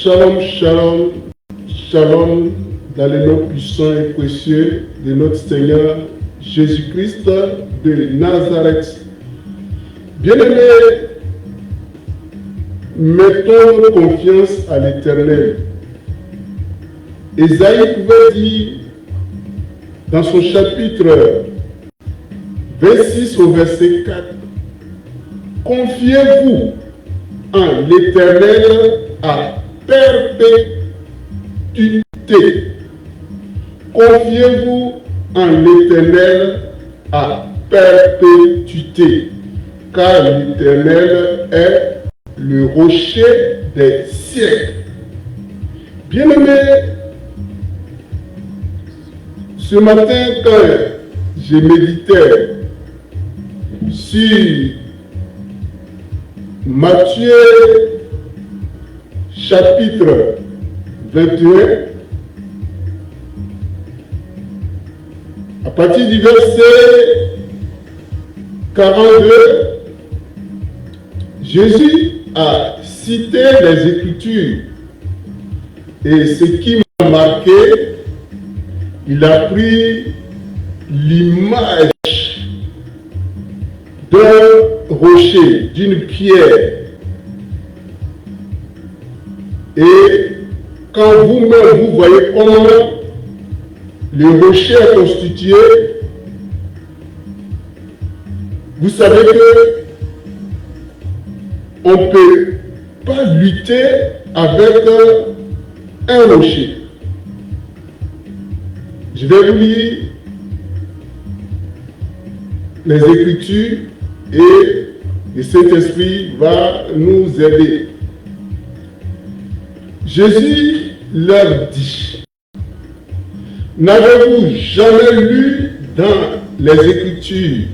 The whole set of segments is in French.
Shalom, shalom, shalom dans le nom puissant et précieux de notre Seigneur Jésus-Christ de Nazareth. Bien-aimés, mettons nos confiance à l'Éternel. Ésaïe pouvait dire dans son chapitre 26 au verset 4, confiez-vous en l'Éternel à perpétuité. Confiez-vous en l'Éternel à perpétuité, car l'Éternel est le rocher des siècles. Bien-aimés, ce matin, quand je méditais sur Matthieu chapitre 21, à partir du verset 42, Jésus a cité les Écritures. Et ce qui m'a marqué, il a pris l'image d'un rocher, d'une pierre. Et quand vous-même vous voyez comment le rocher est constitué, vous savez que on ne peut pas lutter avec un rocher. Je vais vous lire les Écritures et le Saint-Esprit va nous aider. Jésus leur dit, n'avez-vous jamais lu dans les Écritures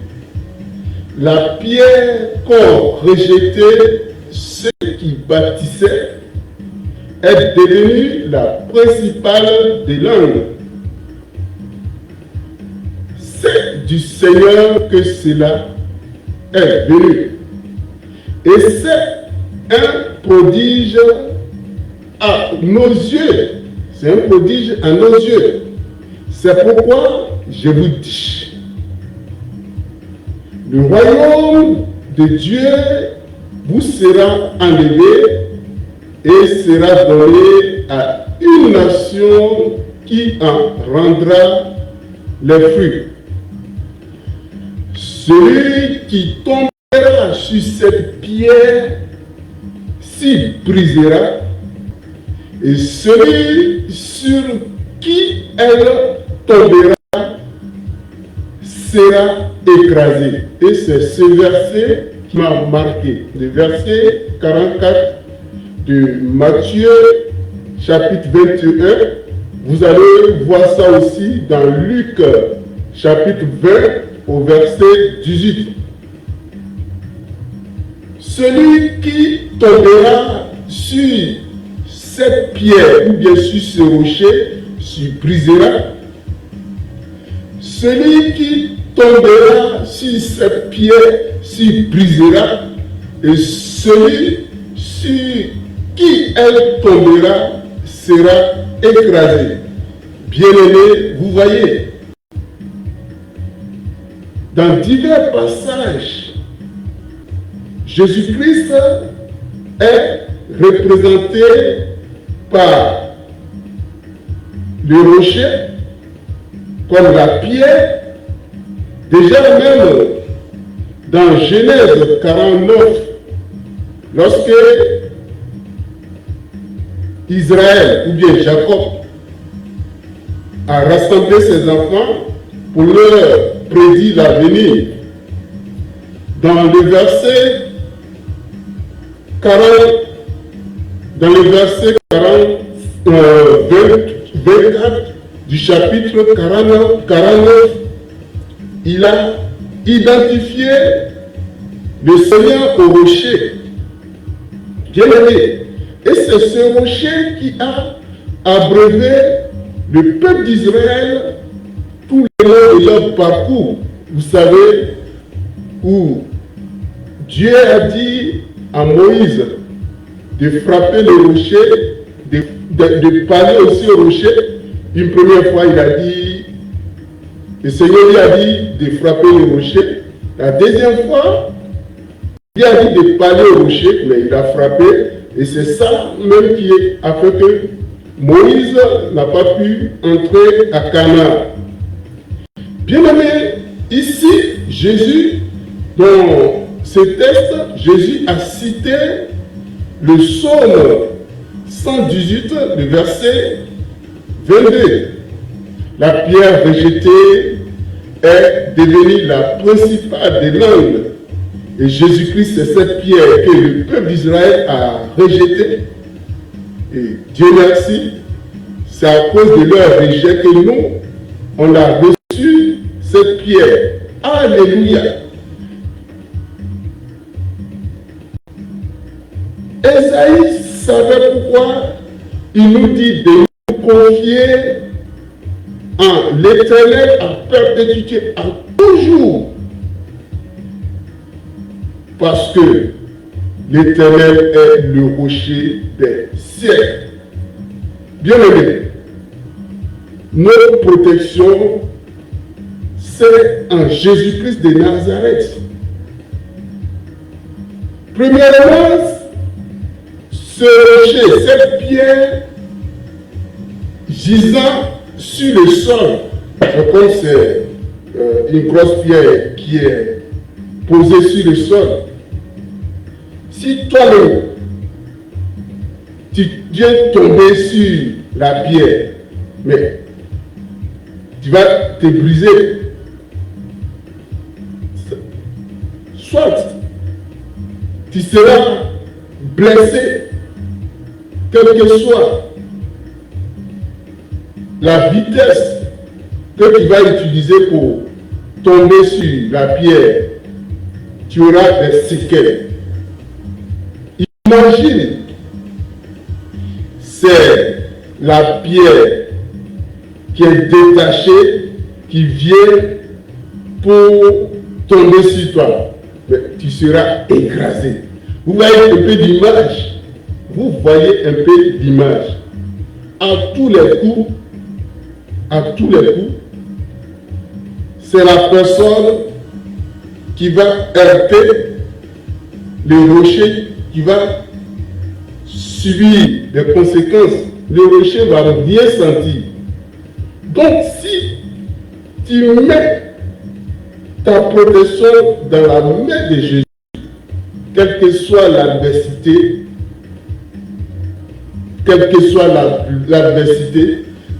la pierre qu'ont rejetée ceux qui bâtissaient est devenue la principale des langues? C'est du Seigneur que cela est venu. Et c'est un prodige à nos yeux. C'est un prodige à nos yeux. C'est pourquoi je vous dis, le royaume de Dieu vous sera enlevé et sera donné à une nation qui en rendra les fruits. Celui qui tombera sur cette pierre s'y brisera, et celui sur qui elle tombera sera écrasé. Et c'est ce verset qui m'a marqué, le verset 44 de Matthieu chapitre 21. Vous allez voir ça aussi dans Luc chapitre 20 au verset 18. Celui qui tombera sur cette pierre ou bien sur ce rocher se brisera. Celui qui tombera sur cette pierre se brisera, et celui sur qui elle tombera sera écrasé. Bien-aimés, vous voyez, dans divers passages, Jésus-Christ est représenté par le rocher, comme la pierre. Déjà même dans Genèse 49, lorsque Israël ou bien Jacob a rassemblé ses enfants pour leur prédire l'avenir, dans le verset 40, dans le verset 24 du chapitre 49, il a identifié le Seigneur au rocher. Bien-aimé, et c'est ce rocher qui a abreuvé le peuple d'Israël tout le long de leur parcours. Vous savez, où Dieu a dit à Moïse de frapper le rocher, de parler aussi au rocher. Une première fois, il a dit, le Seigneur lui a dit de frapper le rocher. La deuxième fois, il a dit de parler au rocher, mais il a frappé. Et c'est ça même qui a fait que Moïse n'a pas pu entrer à Canaan. Bien aimé, ici, Jésus, dans ce texte, Jésus a cité le psaume 118, le verset 22. La pierre rejetée est devenue la principale des langues. Et Jésus-Christ, c'est cette pierre que le peuple d'Israël a rejetée. Et Dieu merci, c'est à cause de leur rejet que nous, on a reçu cette pierre. Alléluia. Esaïe savait pourquoi il nous dit de nous confier en l'Éternel à perpétuité, à toujours. Parce que l'Éternel est le rocher des siècles. Bien aimé, notre protection, c'est en Jésus-Christ de Nazareth. Premièrement, ce rocher, cette pierre gisant sur le sol, comme c'est une grosse pierre qui est posée sur le sol. Si toi-même, tu viens tomber sur la pierre, mais tu vas te briser. Soit tu seras blessé, quelle que soit la vitesse que tu vas utiliser pour tomber sur la pierre, tu auras des séquelles. Imagine, c'est la pierre qui est détachée, qui vient pour tomber sur toi. Mais tu seras écrasé. Vous voyez un peu d'image. Vous voyez un peu d'image. À tous les coups, c'est la personne qui va heurter le rocher, qui va subir les conséquences. Le rocher va rien sentir. Donc si tu mets ta protection dans la main de Jésus, quelle que soit l'adversité,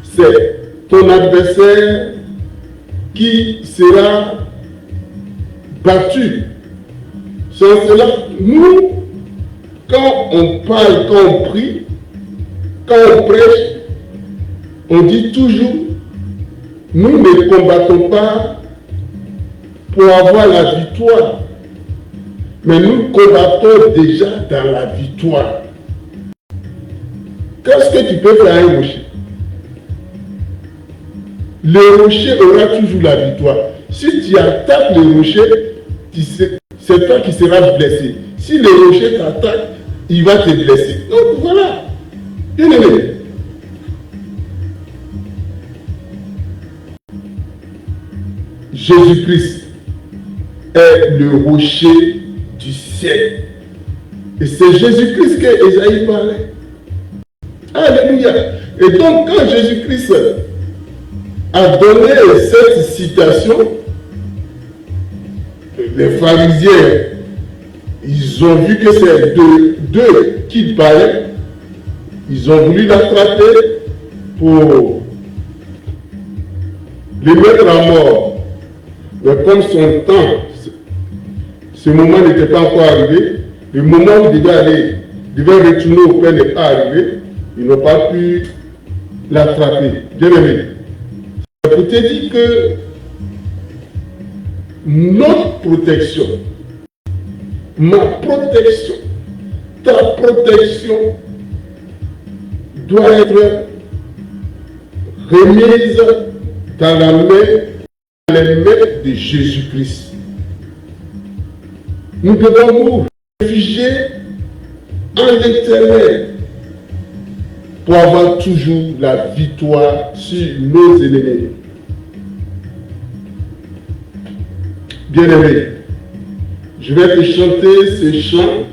c'est ton adversaire qui sera battu. C'est cela, nous, quand on parle, quand on prie, quand on prêche, on dit toujours, nous ne combattons pas pour avoir la victoire, mais nous combattons déjà dans la victoire. Qu'est-ce que tu peux faire à un rocher? Le rocher aura toujours la victoire. Si tu attaques le rocher, c'est toi qui seras blessé. Si le rocher t'attaque, il va te blesser. Donc voilà. Bien aimé. Jésus-Christ est le rocher du ciel. Et c'est Jésus-Christ que Esaïe parlait. Alléluia. Et donc quand Jésus-Christ a donné cette citation, les pharisiens, ils ont vu que c'est d'eux qu'il parlait. Ils ont voulu l'attraper pour le mettre à mort. Mais comme son temps, ce moment n'était pas encore arrivé, le moment où il devait retourner au Père n'est pas arrivé, ils n'ont pas pu l'attraper. Bien aimé. C'est pour te dire que notre protection, ma protection, ta protection doit être remise dans les mains de Jésus-Christ. Nous devons nous réfugier en l'Éternel. pour avoir toujours la victoire sur nos ennemis. Bien-aimé, je vais te chanter ce chant.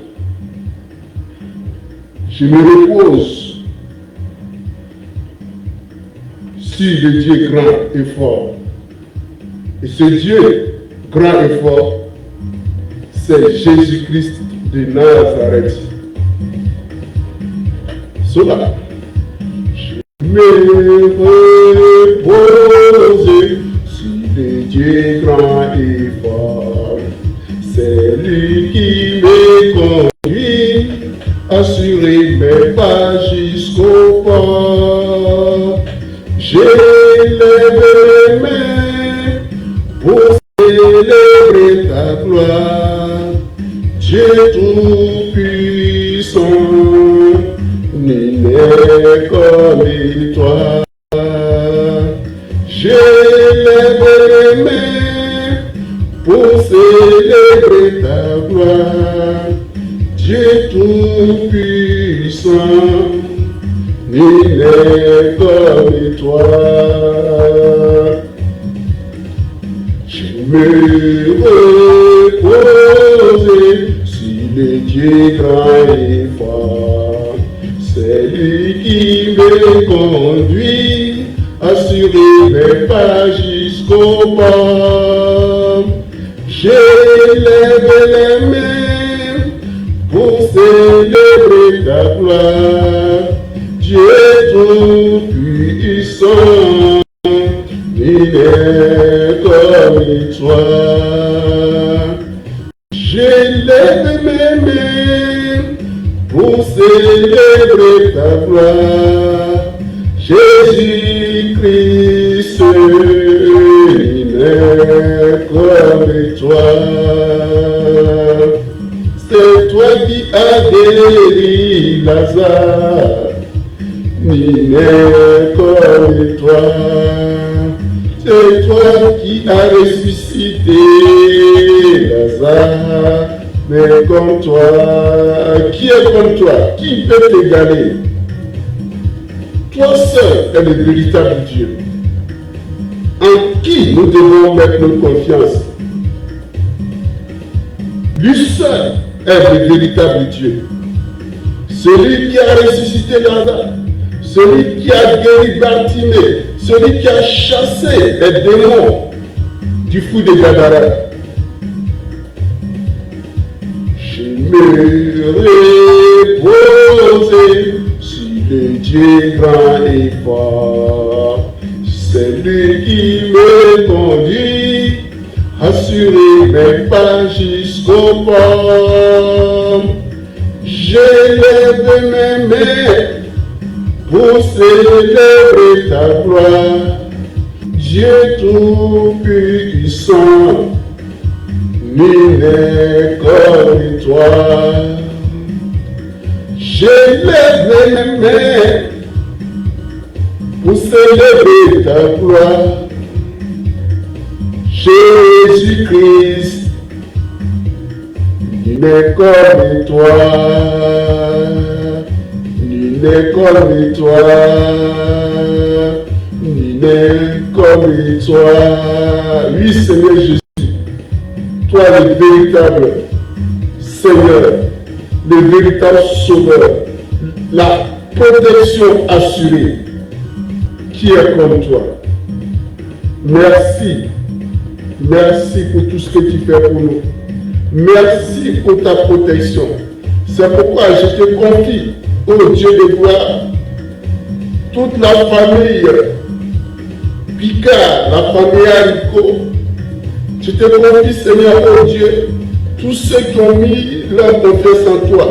Je me repose sur le Dieu grand et fort. Et ce Dieu grand et fort, c'est Jésus-Christ de Nazareth. Cela, je me repose sur le Dieu grand et fort. C'est lui qui me conduit, assurer mes pas jusqu'au port. J'élève les mains pour célébrer ta gloire. Dieu tout-puissant, nul n'est comme toi. J'élève les mains pour célébrer ta gloire. Dieu tout-puissant, nul n'est comme toi. Je me repose sur le Dieu grand et fort. C'est lui qui me conduit, assurer mes pas jusqu'au port. J'élève les mains pour célébrer ta gloire. Dieu tout-puissant, il est comme toi. J'élève mes mains pour célébrer ta gloire. Jésus-Christ, il est comme toi. C'est toi qui as guéri Lazare, il est comme toi. C'est toi qui as ressuscité Lazare, mais comme toi, qui est comme toi? Qui peut t'égaler? Toi seul es le véritable Dieu, en qui nous devons mettre notre confiance. Lui seul est le véritable Dieu. Celui qui a ressuscité Lazare, celui qui a guéri Bartimée, celui qui a chassé les démons du fou de Gadara. Je me repose sur le Dieu grand et fort. C'est lui qui me conduit, assurer mes pas jusqu'au port. J'élève mes mains pour célébrer ta gloire. Dieu tout-puissant, nul n'est comme toi. J'élève mes mains pour célébrer ta gloire. Jésus-Christ, nul n'est comme toi. Nul n'est comme toi. Nul n'est comme toi. Oui, Seigneur Jésus, toi le véritable Seigneur, le véritable Sauveur, la protection assurée, qui est comme toi. Merci. Merci pour tout ce que tu fais pour nous. Merci pour ta protection. C'est pourquoi je te confie, ô Dieu de gloire, toute la famille Picard, la famille Haricot. Je te confie, Seigneur, ô Dieu, tous ceux qui ont mis leur confiance en toi,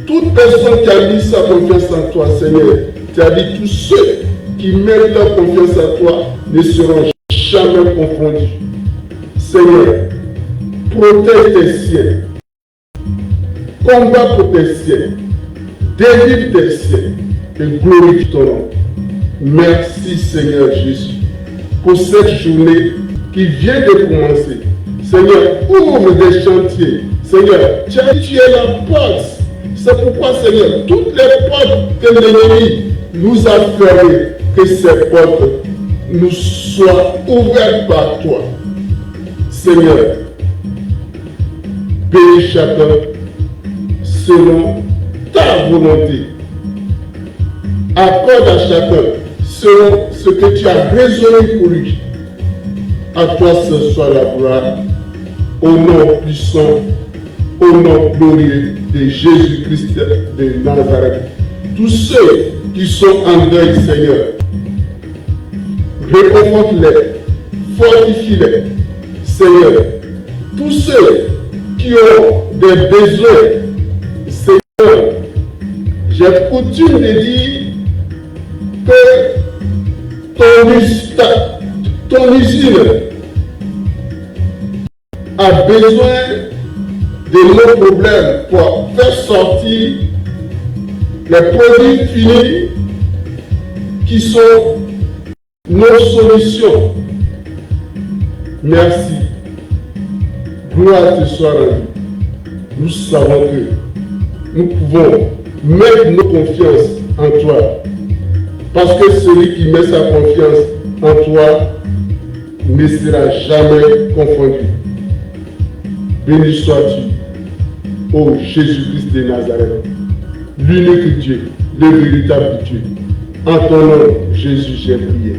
toute personne qui a mis sa confiance en toi, Seigneur, tu as dit tous ceux qui mettent leur confiance en toi ne seront jamais confondus. Seigneur, protège tes siens, combat pour tes siens, délivre tes siens et glorifie ton nom. Merci Seigneur Jésus pour cette journée qui vient de commencer. Seigneur, ouvre des chantiers. Seigneur, tu as dit tu es la porte. C'est pourquoi Seigneur, toutes les portes que l'ennemi nous a fait que ces portes nous soient ouvertes par toi. Seigneur, bénis chacun selon ta volonté. Accorde à chacun selon ce que tu as résolu pour lui. À toi ce soit la gloire, au nom puissant, au nom glorieux de Jésus-Christ de Nazareth. Tous ceux qui sont en deuil, Seigneur, réconforte-les, fortifie-les, Seigneur. Tous ceux qui ont des besoins, Seigneur, j'ai coutume de dire que ton usine a besoin de nos problèmes pour faire sortir les produits finis qui sont nos solutions. Merci. Gloire te soit rendue. Nous savons que nous pouvons mettre nos confiances en toi. Parce que celui qui met sa confiance en toi ne sera jamais confondu. Béni sois-tu, ô Jésus-Christ de Nazareth, l'unique Dieu, le véritable Dieu. En ton nom, Jésus, j'ai prié.